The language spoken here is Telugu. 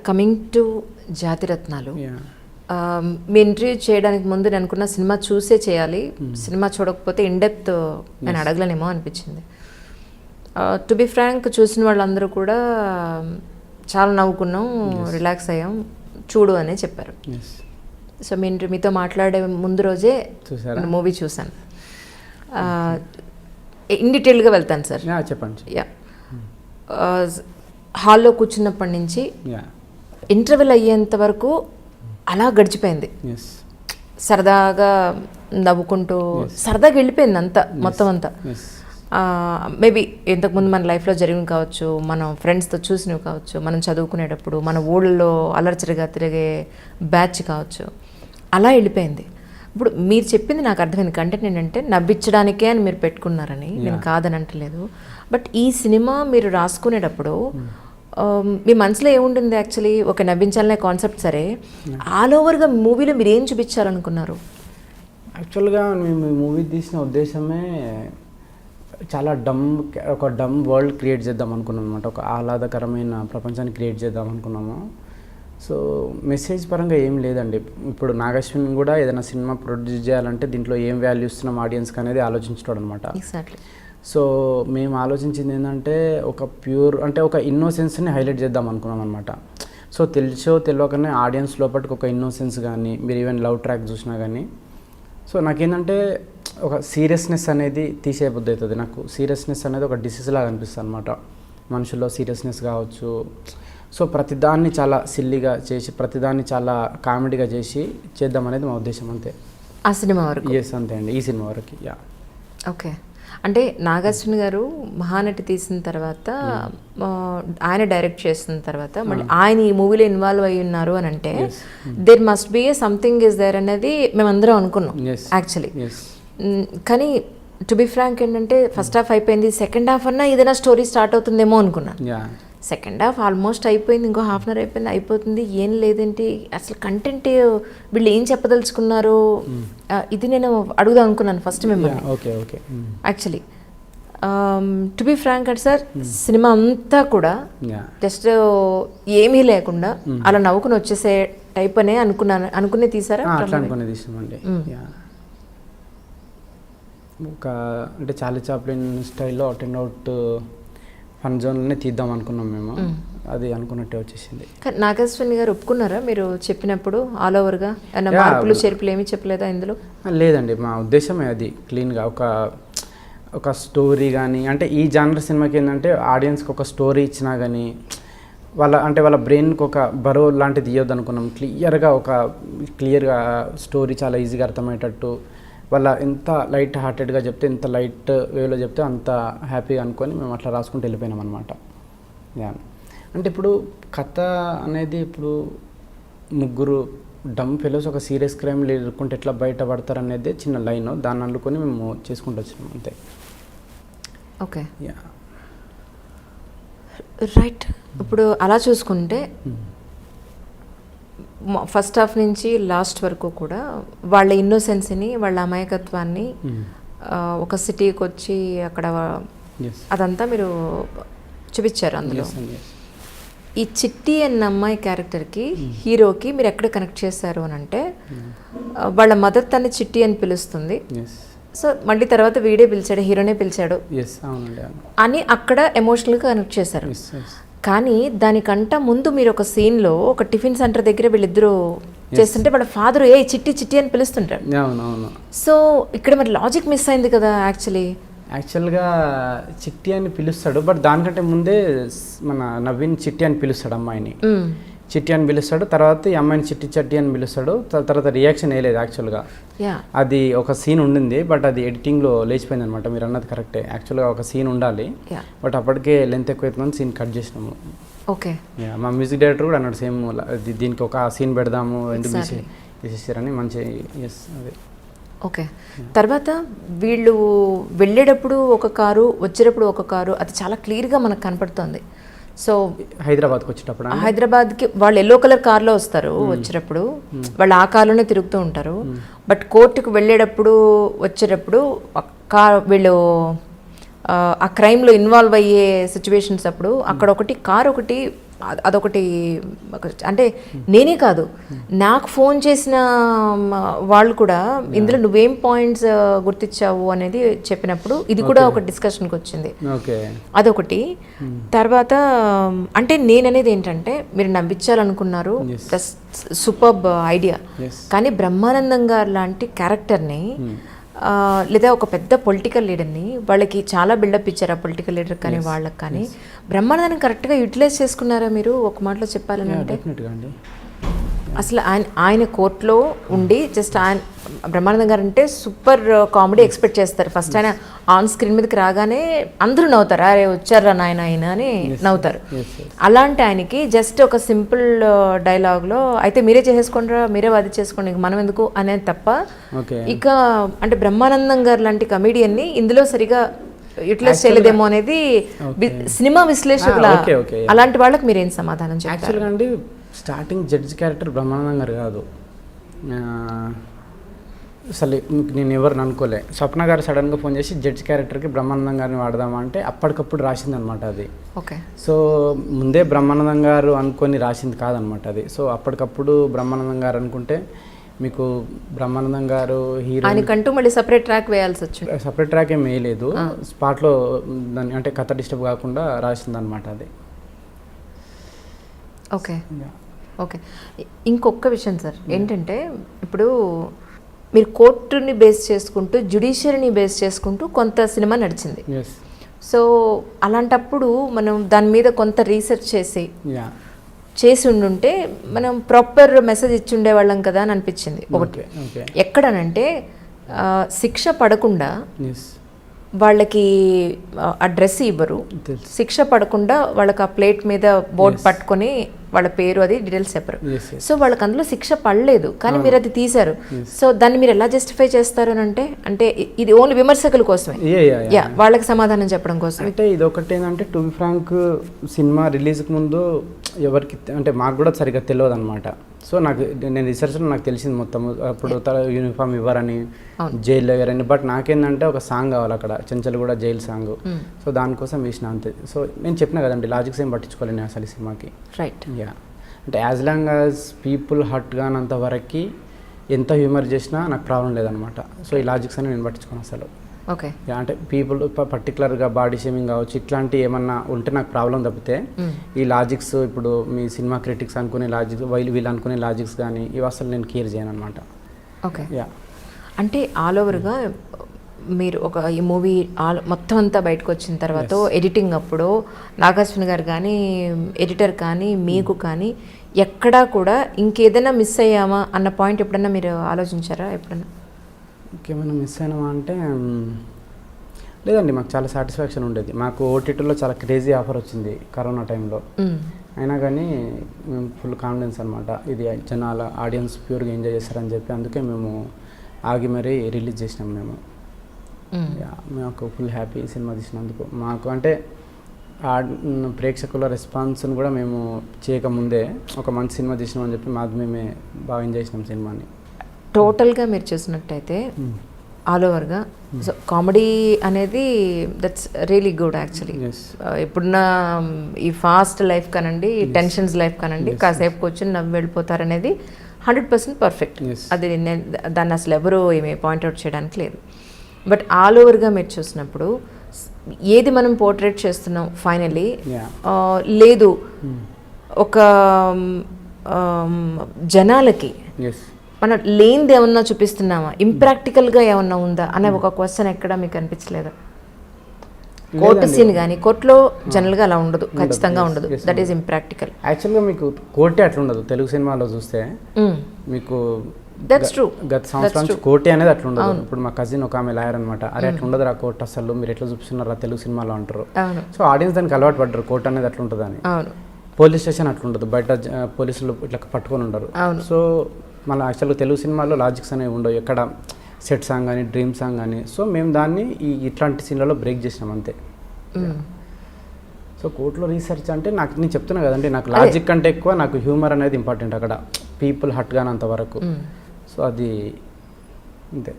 కమింగ్ టు జాతిరత్నాలు, మీ ఇంటర్వ్యూ చేయడానికి ముందు నేను అనుకున్న సినిమా చూసే చేయాలి, సినిమా చూడకపోతే ఇన్డెప్త్ నేను అడగలేనేమో అనిపించింది. టు బి ఫ్రాంక్, చూసిన వాళ్ళందరూ కూడా చాలా నవ్వుకున్నాం, రిలాక్స్ అయ్యాం, చూడు అనే చెప్పారు. సో మీతో మాట్లాడే ముందు రోజే మూవీ చూసాను. ఇన్ డీటెయిల్గా వెళ్తాను సార్. చెప్పండి. హాల్లో కూర్చున్నప్పటి నుంచి ఇంటర్వెల్ అయ్యేంత వరకు అలా గడిచిపోయింది. సరదాగా నవ్వుకుంటూ సరదాగా వెళ్ళిపోయింది అంతా, మొత్తం అంతా. మేబీ ఇంతకుముందు మన లైఫ్లో జరిగినవి కావచ్చు, మనం ఫ్రెండ్స్తో చూసినవి కావచ్చు, మనం చదువుకునేటప్పుడు మన ఊళ్ళో అలర్చరిగా తిరిగే బ్యాచ్ కావచ్చు, అలా వెళ్ళిపోయింది. ఇప్పుడు మీరు చెప్పింది నాకు అర్థమైంది. కంటెంట్ ఏంటంటే నవ్వించడానికే అని మీరు పెట్టుకున్నారని, నేను కాదని అంటలేదు. బట్ ఈ సినిమా మీరు రాసుకునేటప్పుడు మీ మనసులో ఏముంటుంది యాక్చువల్లీ? ఒక నవ్వించాలనే కాన్సెప్ట్ సరే, ఆల్ ఓవర్గా మూవీలో మీరు ఏం చూపించాలనుకున్నారు? యాక్చువల్గా మేము మూవీ తీసిన ఉద్దేశమే చాలా ఒక డమ్ వరల్డ్ క్రియేట్ చేద్దాం అనుకున్నాం అనమాట. ఒక ఆహ్లాదకరమైన ప్రపంచాన్ని క్రియేట్ చేద్దాం అనుకున్నాము. సో మెసేజ్ పరంగా ఏం లేదండి. ఇప్పుడు నాగశ్విన్ కూడా ఏదైనా సినిమా ప్రొడ్యూస్ చేయాలంటే దీంట్లో ఏం వాల్యూ ఇస్తున్నాం ఆడియన్స్కి అనేది ఆలోచించడం అనమాట. ఎగ్జాక్ట్లీ. సో మేము ఆలోచించింది ఏంటంటే ఒక ప్యూర్ అంటే ఒక ఇన్నోసెన్స్ని హైలైట్ చేద్దాం అనుకున్నాం అనమాట. సో తెలియకనే ఆడియన్స్ లోపలికి ఒక ఇన్నోసెన్స్ కానీ, మీరు ఈవెన్ లవ్ ట్రాక్ చూసినా కానీ, సో నాకేంటంటే ఒక సీరియస్నెస్ అనేది తీసేయబుద్ధి అవుతుంది. నాకు సీరియస్నెస్ అనేది ఒక డిసీజ్ లాగా అనిపిస్తుంది అనమాట. మనుషుల్లో సీరియస్నెస్ కావచ్చు. సో ప్రతిదాన్ని చాలా సిల్లీగా చేసి, ప్రతిదాన్ని చాలా కామెడీగా చేసి చేద్దాం అనేది మా ఉద్దేశం, అంతే. ఆ సినిమా వరకు? ఎస్, అంతే అండి, ఈ సినిమా వరకు. ఓకే. అంటే నాగార్జున గారు మహానటి తీసిన తర్వాత, ఆయన డైరెక్ట్ చేసిన తర్వాత మళ్ళీ ఆయన ఈ మూవీలో ఇన్వాల్వ్ అయ్యి ఉన్నారు అని అంటే there must be something is there అనేది మేమందరం అనుకున్నాం యాక్చువల్లీ. కానీ టు బి ఫ్రాంక్ ఏంటంటే ఫస్ట్ హాఫ్ అయిపోయింది, సెకండ్ హాఫ్ అన్నా ఏదైనా స్టోరీ స్టార్ట్ అవుతుందేమో అనుకున్నాను. సెకండ్ హాఫ్ ఆల్మోస్ట్ అయిపోయింది, ఇంకో హాఫ్ అన్ అవర్ అయిపోయింది, అయిపోతుంది, ఏం లేదేంటి అసలు కంటెంట్, వీళ్ళు ఏం చెప్పదలుచుకున్నారు, ఇది నేను అడుగుదాం అనుకున్నాను ఫస్ట్ మిమ్మల్ని యాక్చువల్లీ. టు బి ఫ్రాంక్ అంటే సార్, సినిమా అంతా కూడా జస్ట్ ఏమీ లేకుండా అలా నవ్వుకుని వచ్చేసే టైప్ అనే అనుకునే తీసారా? ఒక అంటే చార్లీ చాప్లిన్ స్టైల్లో అటెండ్ అవుట్ ఫన్ జోన్లోనే తీద్దాం అనుకున్నాం మేము. అది అనుకున్నట్టే వచ్చేసింది. నాగేశ్వరి గారు ఒప్పుకున్నారా మీరు చెప్పినప్పుడు? ఆల్ ఓవర్గా మార్పులు చేర్పులు ఏమీ చెప్పలేదా ఇందులో? లేదండి, మా ఉద్దేశమే అది. క్లీన్గా ఒక స్టోరీ కానీ, అంటే ఈ జానర్ సినిమాకి ఏంటంటే ఆడియన్స్కి ఒక స్టోరీ ఇచ్చినా కానీ వాళ్ళ బ్రెయిన్కి ఒక బరో లాంటిది ఇవ్వద్దు అనుకున్నాం. క్లియర్గా స్టోరీ చాలా ఈజీగా అర్థమయ్యేటట్టు, వాళ్ళ ఎంత లైట్ హార్టెడ్గా చెప్తే, ఎంత లైట్ వేలో చెప్తే అంత హ్యాపీగా అనుకొని మేము అట్లా రాసుకుంటూ వెళ్ళిపోయినాం అనమాట. అంటే ఇప్పుడు కథ అనేది, ఇప్పుడు ముగ్గురు డమ్ ఫెలోస్ ఒక సీరియస్ క్రైమ్లు ఎదుర్కొంటే ఎట్లా బయటపడతారు అనేది చిన్న లైన్, దాన్ని అల్లుకొని మేము చేసుకుంటూ వచ్చినాం, అంతే. Okay, right. ఇప్పుడు అలా చూసుకుంటే ఫస్ట్ హాఫ్ నుంచి లాస్ట్ వరకు కూడా వాళ్ళ ఇన్నోసెన్స్ని, వాళ్ళ అమాయకత్వాన్ని, ఒక సిటీకి వచ్చి అక్కడ అదంతా మీరు చూపించారు అందులో. ఈ చిట్టి అన్న అమ్మాయి క్యారెక్టర్కి, హీరోకి మీరు ఎక్కడ కనెక్ట్ చేశారు అని అంటే, వాళ్ళ మదర్ తన్ని చిట్టి అని పిలుస్తుంది. సో మళ్ళీ తర్వాత వీడే పిలిచాడు, హీరోనే పిలిచాడు అని అక్కడ ఎమోషనల్గా కనెక్ట్ చేశారు. కానీ దానికంట ముందు మీరు ఒక సీన్లో ఒక టిఫిన్ సెంటర్ దగ్గర వీళ్ళిద్దరూ చేస్తుంటే వాళ్ళ ఫాదర్ ఏ చిట్టి చిట్టి అని పిలుస్తుంటాడు. సో ఇక్కడ మరి లాజిక్ మిస్ అయింది కదా యాక్చువల్గా చిట్టి అని పిలుస్తాడు, బట్ దానికంటే ముందే మన నవీన్ చిట్టి అని పిలుస్తాడు, అమ్మాయిని చిట్టి అని పిలుస్తాడు. తర్వాత ఈ అమ్మాయిని చిట్టి చట్టి అని పిలుస్తాడు. తర్వాత రియాక్షన్ వేయలేదు యాక్చువల్గా. అది ఒక సీన్ ఉండింది, బట్ అది ఎడిటింగ్లో లేచిపోయింది అనమాట. మీరు అన్నది కరెక్టే, యాక్చువల్గా ఒక సీన్ ఉండాలి, బట్ అప్పటికే లెంత్ ఎక్కువైతుందని సీన్ కట్ చేసినాము. ఓకే, మా మ్యూజిక్ డైరెక్టర్ కూడా అన్నాడు సేమ్, దీనికి ఒక సీన్ పెడదాము, ఎందుకు తీసేసారని. మంచి ఎస్ అదే. ఓకే, తర్వాత వీళ్ళు వెళ్ళేటప్పుడు ఒక కారు, వచ్చేటప్పుడు ఒక కారు, అది చాలా క్లియర్గా మనకు కనపడుతుంది. సో హైదరాబాద్కి వాళ్ళు ఎల్లో కలర్ కార్లో వస్తారు వచ్చేటప్పుడు, వాళ్ళు ఆ కార్లోనే తిరుగుతూ ఉంటారు. బట్ కోర్టుకు వెళ్ళేటప్పుడు వచ్చేటప్పుడు వీళ్ళు ఆ క్రైమ్లో ఇన్వాల్వ్ అయ్యే సిచ్యువేషన్స్ అప్పుడు అక్కడ ఒకటి కార్ ఒకటి అదొకటి అంటే నేనే కాదు నాకు ఫోన్ చేసిన వాళ్ళు కూడా ఇందులో నువ్వేం పాయింట్స్ గుర్తించావు అనేది చెప్పినప్పుడు ఇది కూడా ఒక డిస్కషన్కి వచ్చింది. అదొకటి. తర్వాత అంటే నేననేది ఏంటంటే మీరు నవ్వించాలనుకున్నారు, సూపర్బ్ ఐడియా. కానీ బ్రహ్మానందం గారు లాంటి క్యారెక్టర్ని లేదా ఒక పెద్ద పొలిటికల్ లీడర్ని వాళ్ళకి చాలా బిల్డప్ ఇచ్చారు ఆ పొలిటికల్ లీడర్ కానీ వాళ్ళకి కానీ బ్రహ్మానందాన్ని కరెక్ట్గా యూటిలైజ్ చేసుకున్నారా మీరు ఒక మాటలో చెప్పాలని అంటే? అసలు ఆయన కోర్టులో ఉండి జస్ట్ ఆయన బ్రహ్మానందం గారు అంటే సూపర్ కామెడీ ఎక్స్పెక్ట్ చేస్తారు. ఫస్ట్ ఆయన ఆన్ స్క్రీన్ మీదకి రాగానే అందరూ నవ్వుతారు, అరే వచ్చారా నాయన ఆయన అని నవ్వుతారు. అలాంటి ఆయనకి జస్ట్ ఒక సింపుల్ డైలాగ్లో అయితే మీరే చేసేసుకోండిరా, మీరే వాది చేసుకోండి, మనం ఎందుకు అనేది తప్ప ఇక అంటే బ్రహ్మానందం గారు లాంటి కమీడియన్ని ఇందులో సరిగా యూటిలైజ్ చేయలేదేమో అనేది సినిమా విశ్లేషకుల అలాంటి వాళ్ళకి మీరేం సమాధానం చెప్తారు? అండి స్టార్టింగ్ జడ్జ్ క్యారెక్టర్ బ్రహ్మానందం గారు కాదు, అసలు నేను ఎవరిని అనుకోలే. స్వప్న గారు సడన్గా ఫోన్ చేసి జడ్జ్ క్యారెక్టర్కి బ్రహ్మానందం గారిని వాడదామా అంటే అప్పటికప్పుడు రాసిందనమాట అది. సో ముందే బ్రహ్మానందం గారు అనుకొని రాసింది కాదనమాట అది. సో అప్పటికప్పుడు బ్రహ్మానందం గారు అనుకుంటే మీకు బ్రహ్మానందం గారు హీరో ఆయనకంటూ మళ్ళీ సపరేట్ ట్రాక్ వేయాల్సి వచ్చింది. సపరేట్ ట్రాక్ ఏం వేయలేదు, స్పాట్లో దాన్ని అంటే కథ డిస్టర్బ్ కాకుండా రాసిందనమాట అది. ఓకే. ఇంకొక విషయం సార్ ఏంటంటే ఇప్పుడు మీరు కోర్టుని బేస్ చేసుకుంటూ జ్యుడిషియరీని బేస్ చేసుకుంటూ కొంత సినిమా నడిచింది. సో అలాంటప్పుడు మనం దాని మీద కొంత రీసెర్చ్ చేసి ఉండుంటే మనం ప్రాపర్ మెసేజ్ ఇచ్చి ఉండేవాళ్ళం కదా అని అనిపించింది. ఒకటి ఎక్కడనంటే శిక్ష పడకుండా వాళ్ళకి అడ్రస్ ఇవ్వరు, శిక్ష పడకుండా వాళ్ళకి ఆ ప్లేట్ మీద బోర్డు పట్టుకొని వాళ్ళ పేరు అది డీటెయిల్స్ చెప్పరు. సో వాళ్ళకి అందులో శిక్ష పడలేదు కానీ మీరు అది తీశారు. సో దాన్ని మీరు ఎలా జస్టిఫై చేస్తారు అని అంటే ఇది ఓన్లీ విమర్శకుల కోసమే, వాళ్ళకి సమాధానం చెప్పడం కోసం. అంటే ఇది ఒకటి ఏంటంటే టు బి ఫ్రాంక్ సినిమా రిలీజ్కి ముందు ఎవరికి అంటే మాకు కూడా సరిగ్గా తెలియదు అనమాట. సో నేను రీసెర్చ్లో నాకు తెలిసింది మొత్తం. అప్పుడు యూనిఫామ్ ఇవ్వరని, జైల్లో ఇవ్వరని. బట్ నాకేంటంటే ఒక సాంగ్ కావాలి అక్కడ, చెంచల్గూడ జైలు సాంగ్. సో దానికోసం వేసిన అంతే. సో నేను చెప్పిన కదండి లాజిక్స్ ఏం పట్టించుకోలేను అసలు ఈ సినిమాకి. రైట్. అంటే as long as people hurt కానంత వరకు ఎంత హ్యూమర్ చేసినా నాకు ప్రాబ్లం లేదనమాట. సో ఈ లాజిక్స్ అని నేను పట్టించుకోను అసలు. అంటే పీపుల్ పర్టికులర్గా బాడీ షేమింగ్ కావచ్చు ఇట్లాంటివి ఏమన్నా ఉంటే నాకు ప్రాబ్లం తప్పితే ఈ లాజిక్స్ ఇప్పుడు మీ సినిమా క్రిటిక్స్ అనుకునే లాజిక్స్ వీళ్ళు అనుకునే లాజిక్స్ కానీ ఇవి అసలు నేను కేర్ చేయను అనమాట. అంటే ఆల్ ఓవర్గా మీరు ఈ మూవీ మొత్తం అంతా బయటకు వచ్చిన తర్వాత ఎడిటింగ్ అప్పుడు నాగార్జున గారు కానీ ఎడిటర్ కానీ మీకు కానీ ఎక్కడా కూడా ఇంకేదైనా మిస్ అయ్యామా అన్న పాయింట్ ఎప్పుడన్నా మీరు ఆలోచించారా? ఎప్పుడన్నా ఇంకేమైనా మిస్ అయినామా అంటే లేదండి, మాకు చాలా సాటిస్ఫాక్షన్ ఉండేది. మాకు ఓటీటీలో చాలా క్రేజీ ఆఫర్ వచ్చింది కరోనా టైంలో, అయినా కానీ మేము ఫుల్ కాన్ఫిడెన్స్ అనమాట. ఇది జనాల ఆడియన్స్ ప్యూర్గా ఎంజాయ్ చేస్తారని చెప్పి అందుకే మేము ఆగి మరీ రిలీజ్ చేసినాం. మాకు ఫుల్ హ్యాపీ సినిమా తీసినందుకు. మాకు అంటే ప్రేక్షకుల రెస్పాన్స్ని కూడా మేము చేయకముందే ఒక మంచి సినిమా తీసినామని చెప్పి మేమే బాగా ఎంజాయ్ చేసినాం సినిమాని. టోటల్గా మీరు చూసినట్టయితే ఆల్ ఓవర్గా సో కామెడీ అనేది దట్స్ రియలీ గుడ్ యాక్చువల్లీ. ఇప్పుడున్న ఈ ఫాస్ట్ లైఫ్ కానండి, టెన్షన్స్ లైఫ్ కానండి, కాసేపు కూర్చొని నవ్వు వెళ్ళిపోతారనేది 100% పర్ఫెక్ట్. అది దాన్ని అసలు ఎవరు ఏమి పాయింట్అవుట్ చేయడానికి లేదు. బట్ ఆల్ ఓవర్గా మీరు చూసినప్పుడు ఏది మనం పోర్ట్రేట్ చేస్తున్నాం ఫైనల్లీ లేదు ఒక జనాలకి మనం లేనిది ఏమన్నా చూపిస్తున్నామా, ఇంప్రాక్టికల్గా ఏమన్నా ఉందా అనే ఒక క్వశ్చన్ ఎక్కడ మీకు అనిపించలేదా? కోర్టు సీన్ కానీ కోర్టులో జనరల్గా అలా ఉండదు, ఖచ్చితంగా ఉండదు. That is impractical. యాక్చువల్గా మీకు కోర్టే అట్లా ఉండదు. తెలుగు సినిమాలో చూస్తే మీకు దట్స్ ట్రూ. గత సంవత్సరం నుంచి కోర్టే అనేది అట్లా ఉండదు. ఇప్పుడు మా కజిన్ ఒక ఆమె లాయర్ అనమాట. అరే అట్లా ఉండదు రా కోర్టు, అసలు మీరు ఎట్లా చూపిస్తున్నారా తెలుగు సినిమాలో అంటారు. సో ఆడియన్స్ దానికి అలవాటు పడ్డారు కోర్టు అనేది అట్లా ఉంటుందని. పోలీస్ స్టేషన్ అట్లా ఉండదు, బయట పోలీసులు ఇట్లా పట్టుకొని ఉండరు. సో మళ్ళీ యాక్చువల్గా తెలుగు సినిమాలో లాజిక్స్ అనేవి ఉండవు, ఎక్కడ సెట్ సాంగ్ కానీ డ్రీమ్ సాంగ్ కానీ. సో మేము దాన్ని ఇట్లాంటి సీన్లలో బ్రేక్ చేసినాం అంతే. సో కోర్టులో రీసెర్చ్ అంటే నేను చెప్తున్నా కదండి, నాకు లాజిక్ కంటే ఎక్కువ నాకు హ్యూమర్ అనేది ఇంపార్టెంట్ అక్కడ, పీపుల్ హట్ కానంత వరకు. సో అది అంతే.